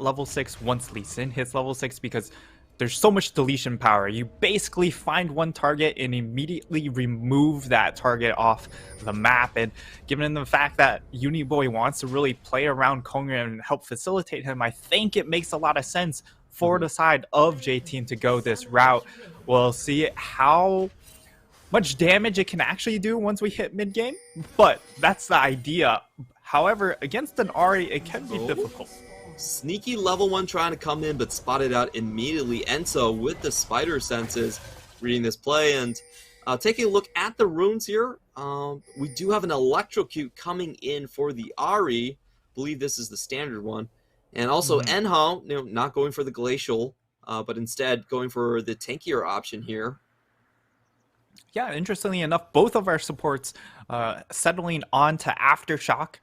level 6 once Lee Sin hits level 6 because there's so much deletion power. You basically find one target and immediately remove that target off the map. And given the fact that Uniboy wants to really play around Kongre and help facilitate him, I think it makes a lot of sense for the side of J-Team to go this route. We'll see how much damage it can actually do once we hit mid-game, but that's the idea. However, against an Ahri, it can be difficult. Sneaky level 1 trying to come in, but spotted out immediately. Enzo with the spider senses reading this play. And taking a look at the runes here, we do have an electrocute coming in for the Ahri. I believe this is the standard one. And also Enho, not going for the glacial, but instead going for the tankier option here. Yeah, interestingly enough, both of our supports settling on to Aftershock.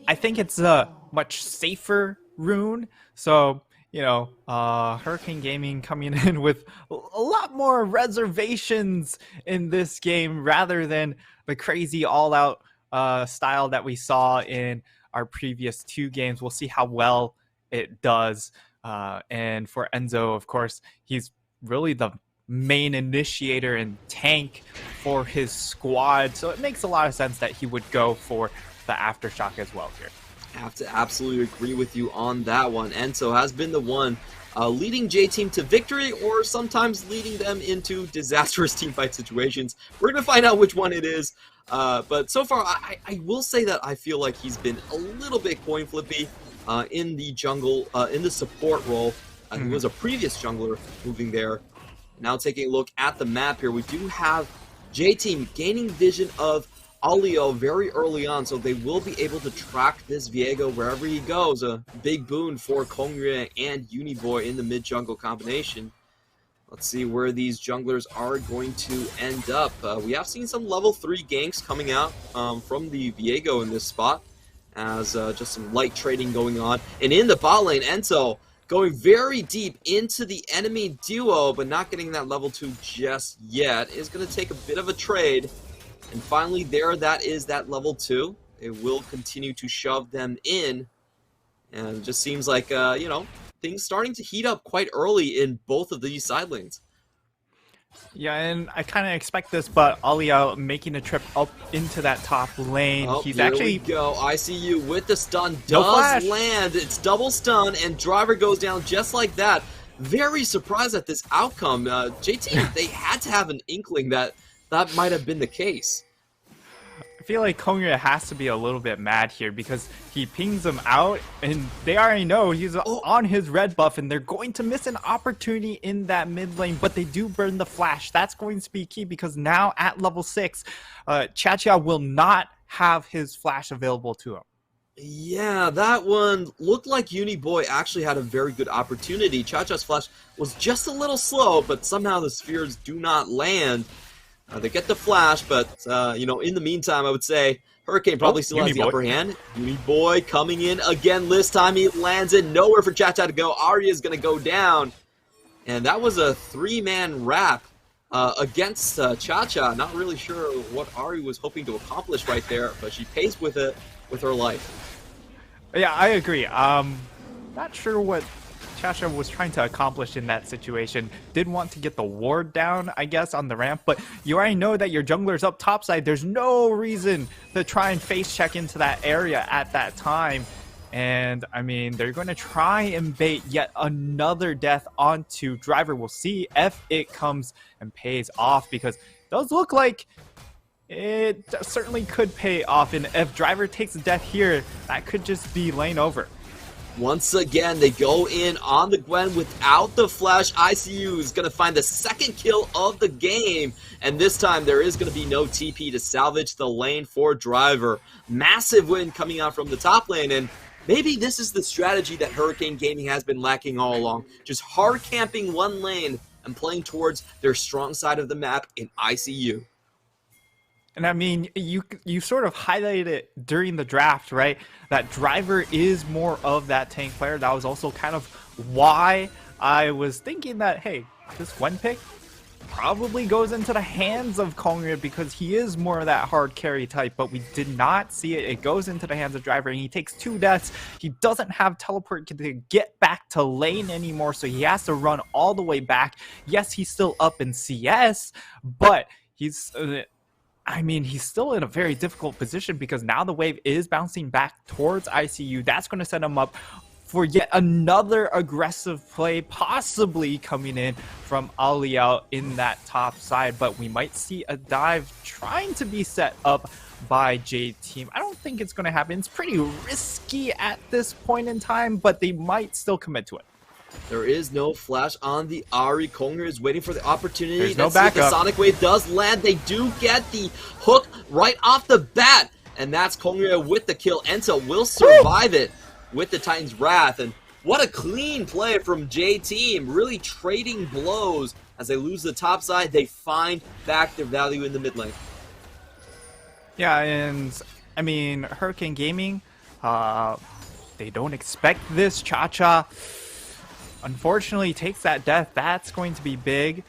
I think it's a much safer rune. So, Hurricane Gaming coming in with a lot more reservations in this game rather than the crazy all-out style that we saw in our previous 2 games. We'll see how well it does. And for Enzo, of course, he's really the main initiator and tank for his squad, so it makes a lot of sense that he would go for the Aftershock as well here. I have to absolutely agree with you on that one. Enzo has been the one leading J-Team to victory, or sometimes leading them into disastrous teamfight situations. We're going to find out which one it is, but so far I will say that I feel like he's been a little bit coin flippy in the jungle, in the support role. He was a previous jungler moving there. Now taking a look at the map here, we do have J-Team gaining vision of Alio very early on, so they will be able to track this Viego wherever he goes. A big boon for Kongre and Uniboy in the mid-jungle combination. Let's see where these junglers are going to end up. We have seen some level 3 ganks coming out from the Viego in this spot, as just some light trading going on. And in the bot lane, Enzo going very deep into the enemy duo, but not getting that level 2 just yet. Is going to take a bit of a trade. And finally, that is that level 2. It will continue to shove them in. And it just seems like, things starting to heat up quite early in both of these side lanes. Yeah, and I kind of expect this, but Alio making a trip up into that top lane. Oh, He's here actually... we go. ICU with the stun No does flash. land. It's double stun, and Driver goes down just like that. Very surprised at this outcome. JT, they had to have an inkling that that might have been the case. I feel like Kongre has to be a little bit mad here because he pings them out and they already know he's on his red buff and they're going to miss an opportunity in that mid lane, but they do burn the flash. That's going to be key because now at level 6, Chacha will not have his flash available to him. Yeah, that one looked like Uniboy actually had a very good opportunity. Chacha's flash was just a little slow, but somehow the spheres do not land. They get the flash, but, in the meantime, I would say Hurricane probably still has the upper hand. Uniboy coming in again this time. He lands it. Nowhere for Chacha to go. Arya is going to go down. And that was a 3-man wrap against Chacha. Not really sure what Ari was hoping to accomplish right there, but she pays with it with her life. Yeah, I agree. Not sure what Chacha was trying to accomplish in that situation. Did want to get the ward down, I guess, on the ramp, but you already know that your jungler's up topside. There's no reason to try and face check into that area at that time. And, I mean, they're going to try and bait yet another death onto Driver. We'll see if it comes and pays off because it does look like it certainly could pay off. And if Driver takes a death here, that could just be lane over. Once again, they go in on the Gwen without the flash. ICU is going to find the second kill of the game. And this time, there is going to be no TP to salvage the lane for Driver. Massive win coming out from the top lane. And maybe this is the strategy that Hurricane Gaming has been lacking all along. Just hard camping one lane and playing towards their strong side of the map in ICU. And I mean, you sort of highlighted it during the draft, right? That Driver is more of that tank player. That was also kind of why I was thinking that, hey, this Gwen pick, probably goes into the hands of Kongyue because he is more of that hard carry type, but we did not see it. It goes into the hands of Driver, and he takes 2 deaths. He doesn't have teleport to get back to lane anymore, so he has to run all the way back. Yes, he's still up in CS, but he's... he's still in a very difficult position because now the wave is bouncing back towards ICU. That's going to set him up for yet another aggressive play, possibly coming in from Aliao in that top side. But we might see a dive trying to be set up by J-Team. I don't think it's going to happen. It's pretty risky at this point in time, but they might still commit to it. There is no flash on the Ahri. Kongyue is waiting for the opportunity. There's no Let's see if the backup. Sonic Wave does land. They do get the hook right off the bat. And that's Kongyue with the kill. Enta will survive it with the Titan's Wrath. And what a clean play from J-Team. Really trading blows. As they lose the top side, they find back their value in the mid lane. Yeah, and I mean, Hurricane Gaming, they don't expect this. Cha-Cha unfortunately takes that death. That's going to be big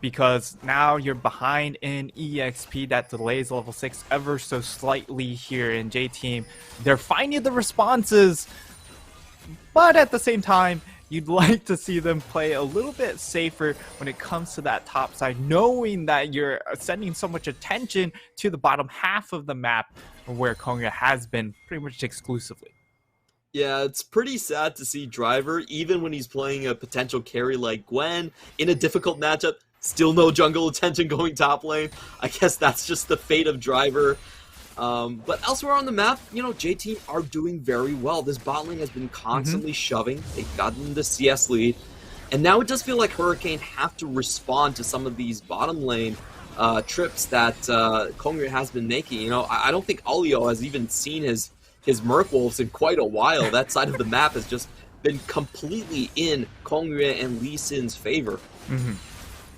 because now you're behind in EXP. That delays level 6 ever so slightly here in J-Team. They're finding the responses, but at the same time, you'd like to see them play a little bit safer when it comes to that top side, knowing that you're sending so much attention to the bottom half of the map where Kongyue has been pretty much exclusively. Yeah, it's pretty sad to see Driver, even when he's playing a potential carry like Gwen, in a difficult matchup, still no jungle attention going top lane. I guess that's just the fate of Driver. But elsewhere on the map, you know, J-Team are doing very well. This bot lane has been constantly shoving. They've gotten the CS lead. And now it does feel like Hurricane have to respond to some of these bottom lane trips that Kongyue has been making. You know, I don't think Aliao has even seen his Merc Wolves in quite a while. That side of the map has just been completely in Kongyue and Lee Sin's favor.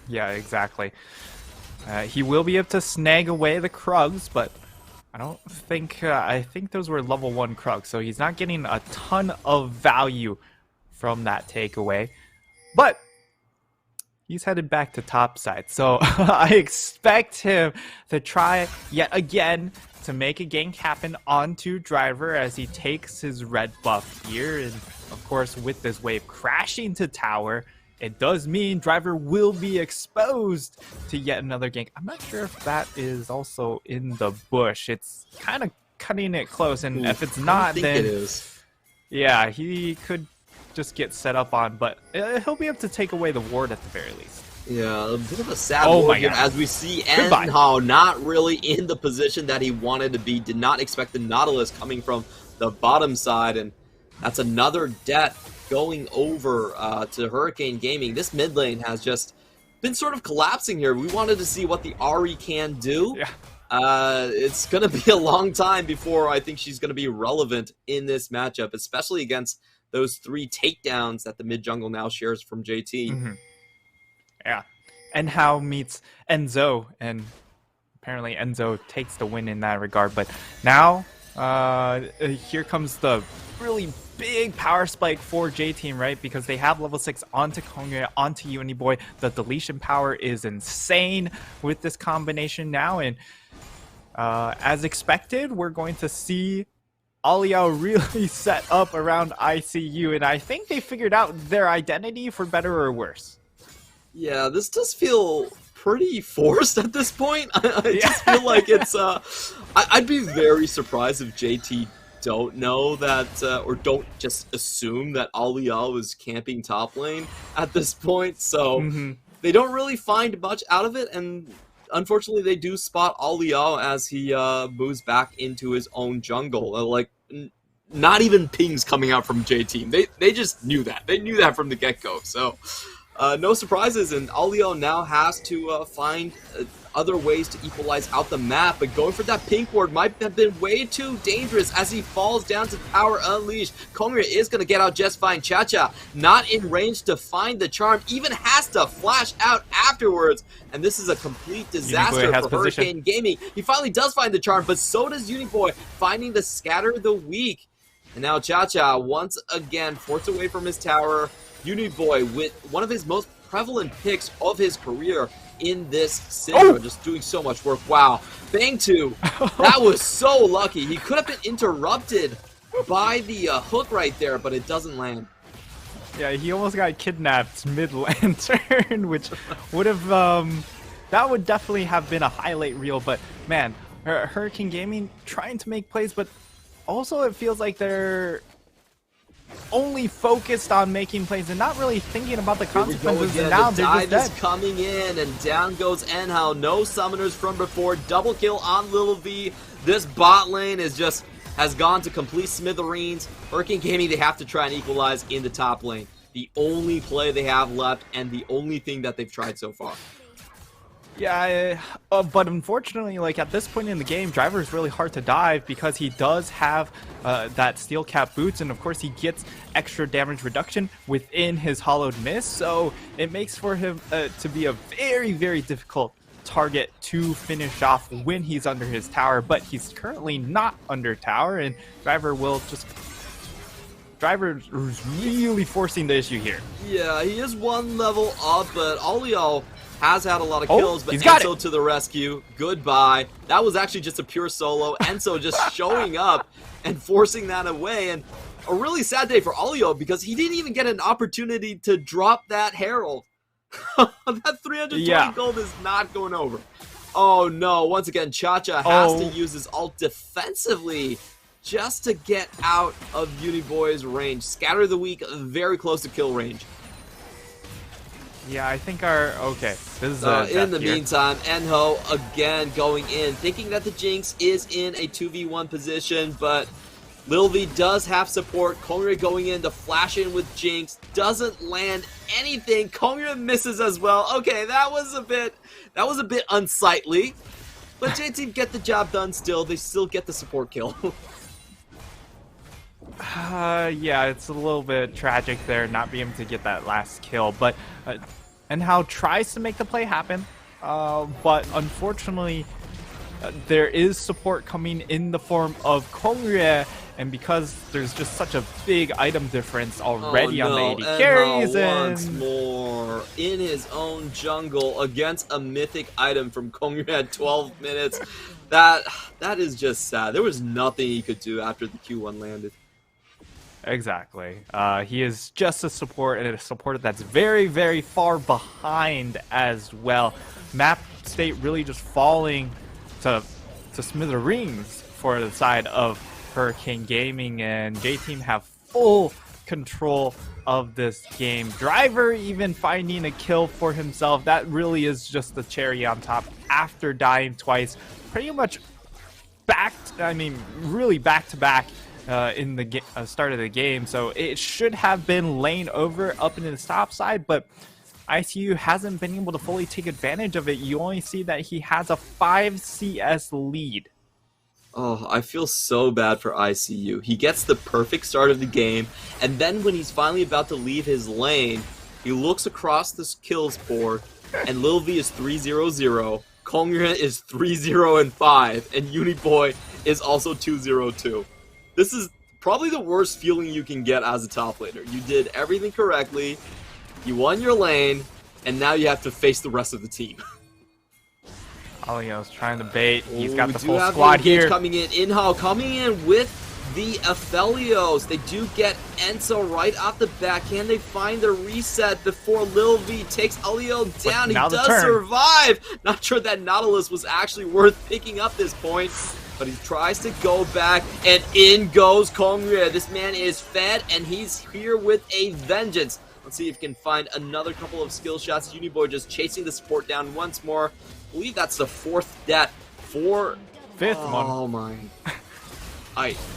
Yeah, exactly. He will be able to snag away the Krugs, but I don't think... I think those were level 1 Krugs, so he's not getting a ton of value from that takeaway. But he's headed back to top side, so I expect him to try yet again to make a gank happen onto Driver as he takes his red buff here. And of course, with this wave crashing to tower, it does mean Driver will be exposed to yet another gank. I'm not sure if that is also in the bush. It's kind of cutting it close, and if it's not, then it is. Yeah, he could just get set up on, but he'll be able to take away the ward at the very least. Yeah, a bit of a sad Oh my here God. as we see Goodbye. Enhao not really in the position that he wanted to be. Did not expect the Nautilus coming from the bottom side, and that's another death going over to Hurricane Gaming. This mid lane has just been sort of collapsing here. We wanted to see what the Ahri can do. Yeah. It's going to be a long time before I think she's going to be relevant in this matchup, especially against those 3 takedowns that the mid jungle now shares from JT. Yeah, Enhao meets Enzo, and apparently Enzo takes the win in that regard. But now, here comes the really big power spike for J-Team, right? Because they have level 6 onto Kongyue, onto Uniboy. The deletion power is insane with this combination now, and as expected, we're going to see Aliao really set up around ICU, and I think they figured out their identity for better or worse. Yeah, this does feel pretty forced at this point. I just feel like it's... I'd be very surprised if JT don't know that, or don't just assume that Aliao is camping top lane at this point. So they don't really find much out of it, and unfortunately they do spot Aliao as he moves back into his own jungle. Like, not even pings coming out from J-Team. They just knew that. They knew that from the get-go. So... no surprises, and Aliao now has to find other ways to equalize out the map, but going for that pink ward might have been way too dangerous as he falls down to Power Unleashed. Kongyue is going to get out just fine. Cha-Cha not in range to find the charm, even has to flash out afterwards, and this is a complete disaster for Hurricane Gaming. He finally does find the charm, but so does Uniboy, finding the Scatter the Weak. And now Cha-Cha once again forced away from his tower. Uniboy with one of his most prevalent picks of his career in this Syndra, just doing so much work. Wow, Bang 2, that was so lucky. He could have been interrupted by the hook right there, but it doesn't land. Yeah, he almost got kidnapped mid-lantern, which would have, that would definitely have been a highlight reel, but man, Hurricane Gaming trying to make plays, but also it feels like they're only focused on making plays and not really thinking about the consequences, and now they're just dead. Is coming in, and down goes Enhao. No summoners from before. Double kill on Lil V. This bot lane has gone to complete smithereens. Hurricane Gaming, they have to try and equalize in the top lane. The only play they have left, and the only thing that they've tried so far. Yeah, but unfortunately, like at this point in the game, Driver is really hard to dive because he does have that steel cap boots, and of course he gets extra damage reduction within his hollowed mist, so it makes for him to be a very, very difficult target to finish off when he's under his tower. But he's currently not under tower, and Driver is really forcing the issue here. Yeah, he is one level up, but Olio has had a lot of kills, but Enzo to the rescue. Goodbye. That was actually just a pure solo. Enzo just showing up and forcing that away. And a really sad day for Olio because he didn't even get an opportunity to drop that Herald. That 320 gold is not going over. Oh no, once again, Cha-Cha has to use his ult defensively just to get out of Uniboy's range. Scatter the Weak, very close to kill range. Yeah, I think this is in the meantime, Enho again going in, thinking that the Jinx is in a 2v1 position, but Lil V does have support. Kongre going in to flash in with Jinx, doesn't land anything. Kongre misses as well. Okay, that was a bit unsightly, but J-Team get the job done still. They still get the support kill. Yeah, it's a little bit tragic there not being able to get that last kill, but Enhao tries to make the play happen, but unfortunately there is support coming in the form of Kongre, and because there's just such a big item difference already on the AD carries, once more in his own jungle against a mythic item from Kongre at 12 minutes. That is just sad. There was nothing he could do after the Q1 landed. Exactly. He is just a support, and a support that's very, very far behind as well. Map state really just falling to smithereens for the side of Hurricane Gaming, and J-Team have full control of this game. Driver even finding a kill for himself. That really is just the cherry on top after dying twice. Pretty much really back to back in the start of the game, so it should have been lane over up into the top side, but ICU hasn't been able to fully take advantage of it. You only see that he has a 5 CS lead. Oh, I feel so bad for ICU. He gets the perfect start of the game, and then when he's finally about to leave his lane, he looks across this kills board, and Lil V is 3-0-0, Kongre is 3-0-5, and Uniboy is also 2-0-2. This is probably the worst feeling you can get as a top laner. You did everything correctly, you won your lane, and now you have to face the rest of the team. Olio's trying to bait. He's got the full squad here. Coming in, Enhao coming in with the Aphelios. They do get Enzo right off the bat. Can they find the reset before Lil V takes Olio down? He does survive. Not sure that Nautilus was actually worth picking up this point, but he tries to go back, and in goes Kongre. This man is fed, and he's here with a vengeance. Let's see if he can find another couple of skill shots. Uniboy just chasing the support down once more. I believe that's the 4th death for fifth one. Oh my!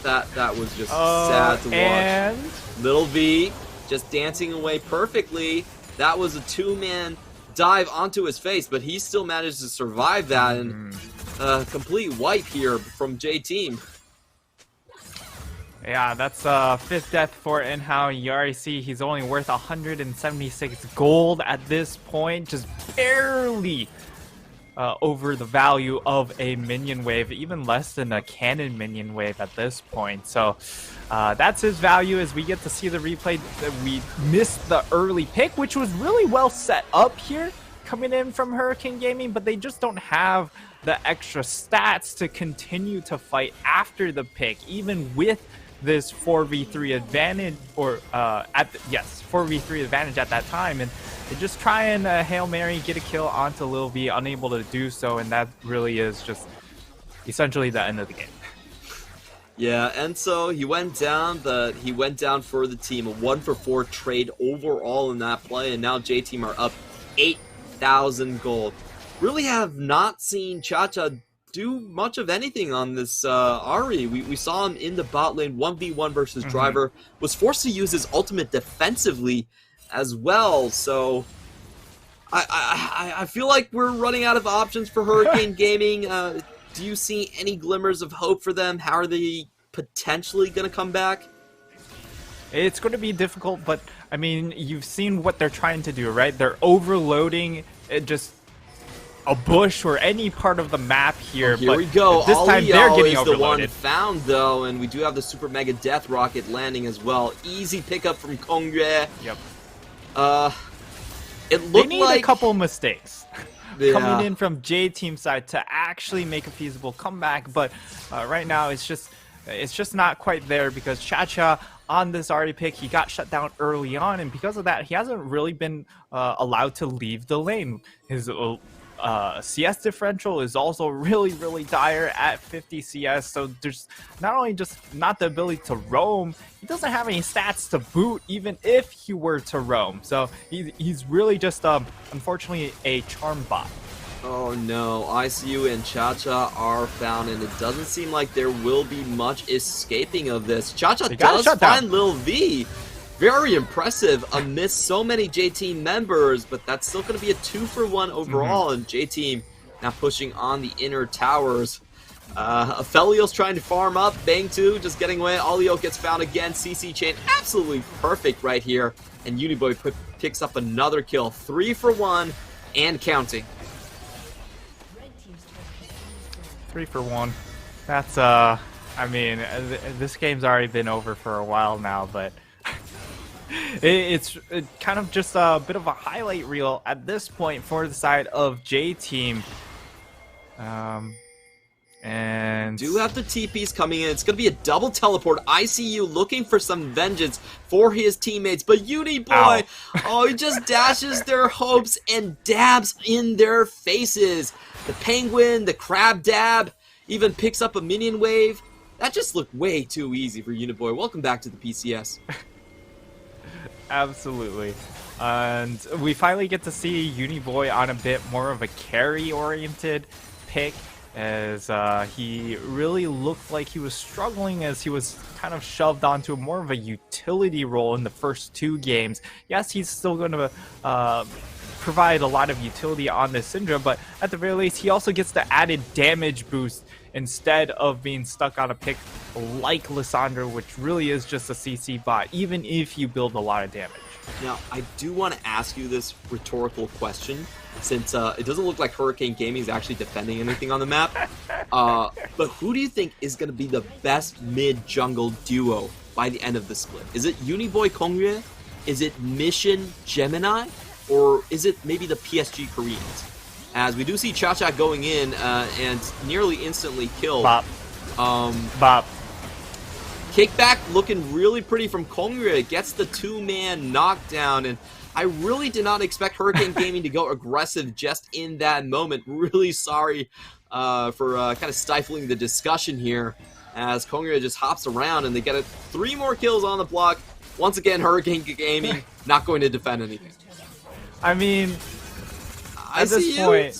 That was just sad to watch. And Lil V just dancing away perfectly. That was a 2-man dive onto his face, but he still managed to survive that, and complete wipe here from J-Team. Yeah, that's 5th death for Enhao. You already see he's only worth 176 gold at this point, just barely over the value of a minion wave, even less than a cannon minion wave at this point. So that's his value as we get to see the replay. We missed the early pick, which was really well set up here coming in from Hurricane Gaming, but they just don't have the extra stats to continue to fight after the pick, even with this 4v3 advantage, or 4v3 advantage at that time. And they just try and Hail Mary, get a kill onto Lil V, unable to do so, and that really is just essentially the end of the game. Yeah, and so he went down, but he went down for the team. A 1-for-4 trade overall in that play, and now J-Team are up 8,000 gold. Really have not seen Cha-Cha do much of anything on this Ari. We saw him in the bot lane, 1v1 versus Driver, was forced to use his ultimate defensively as well, so I feel like we're running out of options for Hurricane Gaming. Do you see any glimmers of hope for them? How are they potentially going to come back? It's going to be difficult, but I mean, you've seen what they're trying to do, right? They're overloading just a bush or any part of the map here. Here we go. This time they're getting is overloaded. The one found though, and we do have the Super Mega Death Rocket landing as well. Easy pickup from Kongyue. Yep. It looked they need like a couple mistakes coming in from J-Team side to actually make a feasible comeback, but right now it's just not quite there because Cha-Cha on this Ari pick, he got shut down early on, and because of that, he hasn't really been allowed to leave the lane. His CS differential is also really dire at 50 CS, so there's not only just not the ability to roam, he doesn't have any stats to boot even if he were to roam, so he's really just unfortunately a charm bot. Oh no, ICU and Cha-Cha are found, and it doesn't seem like there will be much escaping of this. Cha-Cha does find Lil V. Very impressive amidst so many J-Team members, but that's still going to be a 2-for-1 overall, and J-Team now pushing on the inner towers. Aphelios trying to farm up, Bang 2 just getting away, Alio gets found again, CC Chain absolutely perfect right here, and Uniboy picks up another kill, 3-for-1 and counting. 3-for-1. That's I mean, this game's already been over for a while now, but it's kind of just a bit of a highlight reel at this point for the side of J-Team. And do have the TPs coming in. It's going to be a double teleport. ICU looking for some vengeance for his teammates, but Uniboy, oh, he just dashes their hopes and dabs in their faces. The penguin, the crab dab, even picks up a minion wave. That just looked way too easy for Uniboy. Welcome back to the PCS. Absolutely. And we finally get to see Uniboy on a bit more of a carry-oriented pick, as he really looked like he was struggling as he was kind of shoved onto more of a utility role in the first 2 games. Yes, he's still going to provide a lot of utility on this Syndra, but at the very least, he also gets the added damage boost instead of being stuck on a pick like Lissandra, which really is just a CC bot, even if you build a lot of damage. Now, I do want to ask you this rhetorical question, since it doesn't look like Hurricane Gaming is actually defending anything on the map. But who do you think is going to be the best mid-jungle duo by the end of the split? Is it Uniboy Kongyue? Is it Mission Gemini? Or is it maybe the PSG Koreans? As we do see Cha-Cha going in and nearly instantly killed. Bop. Bop. Kickback looking really pretty from Kongyue. Gets the 2-man knockdown, and I really did not expect Hurricane Gaming to go aggressive just in that moment. Really sorry for kind of stifling the discussion here, as Kongyue just hops around and they get 3 more kills on the block. Once again, Hurricane Gaming not going to defend anything. I mean, at this point,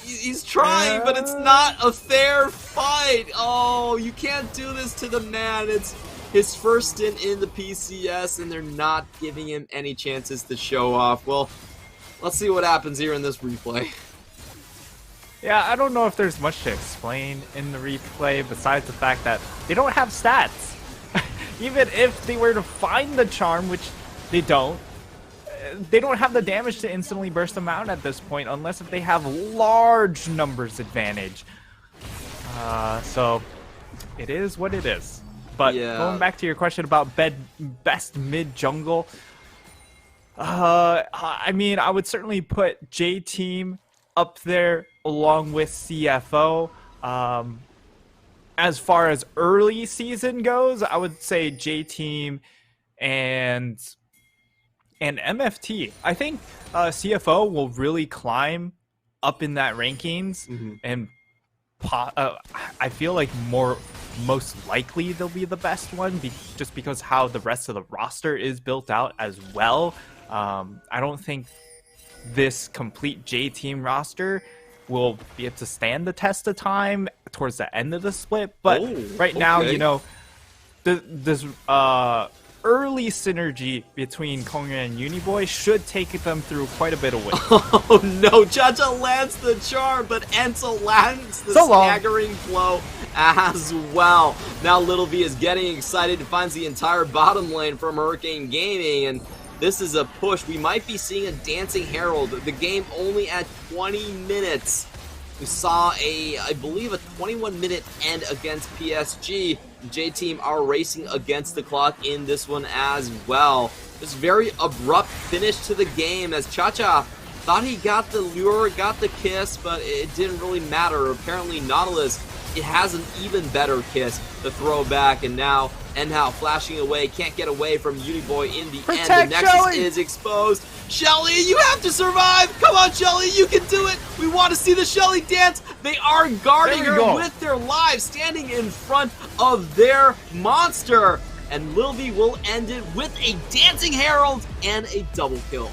he's trying, but it's not a fair fight. Oh, you can't do this to the man. It's his first stint in the PCS, and they're not giving him any chances to show off. Well, let's see what happens here in this replay. Yeah, I don't know if there's much to explain in the replay besides the fact that they don't have stats. Even if they were to find the charm, which they don't, they don't have the damage to instantly burst them out at this point, unless if they have large numbers advantage. So it is what it is. But going back to your question about best mid jungle, I mean, I would certainly put J Team up there along with CFO. As far as early season goes, I would say J Team and MFT. I think CFO will really climb up in that rankings, and I feel like most likely they'll be the best one, just because how the rest of the roster is built out as well. I don't think this complete J Team roster will be able to stand the test of time towards the end of the split, but now, you know, this early synergy between Kongyun and Uniboy should take them through quite a bit of wins. Oh no, Cha-Cha lands the charm, but Enzo lands the staggering blow as well. Now Little V is getting excited and finds the entire bottom lane from Hurricane Gaming, and this is a push. We might be seeing a Dancing Herald. The game only at 20 minutes. We saw I believe a 21-minute end against PSG. J-Team are racing against the clock in this one as well. This very abrupt finish to the game as Cha-Cha thought he got the lure, got the kiss, but it didn't really matter. Apparently Nautilus, it has an even better kiss to throw back, and now Enhao flashing away, can't get away from Uniboy in the end. The Nexus is exposed. Shelly, you have to survive! Come on, Shelly, you can do it! We want to see the Shelly dance! They are guarding her with their lives, standing in front of their monster. And Lil V will end it with a Dancing Herald and a double kill.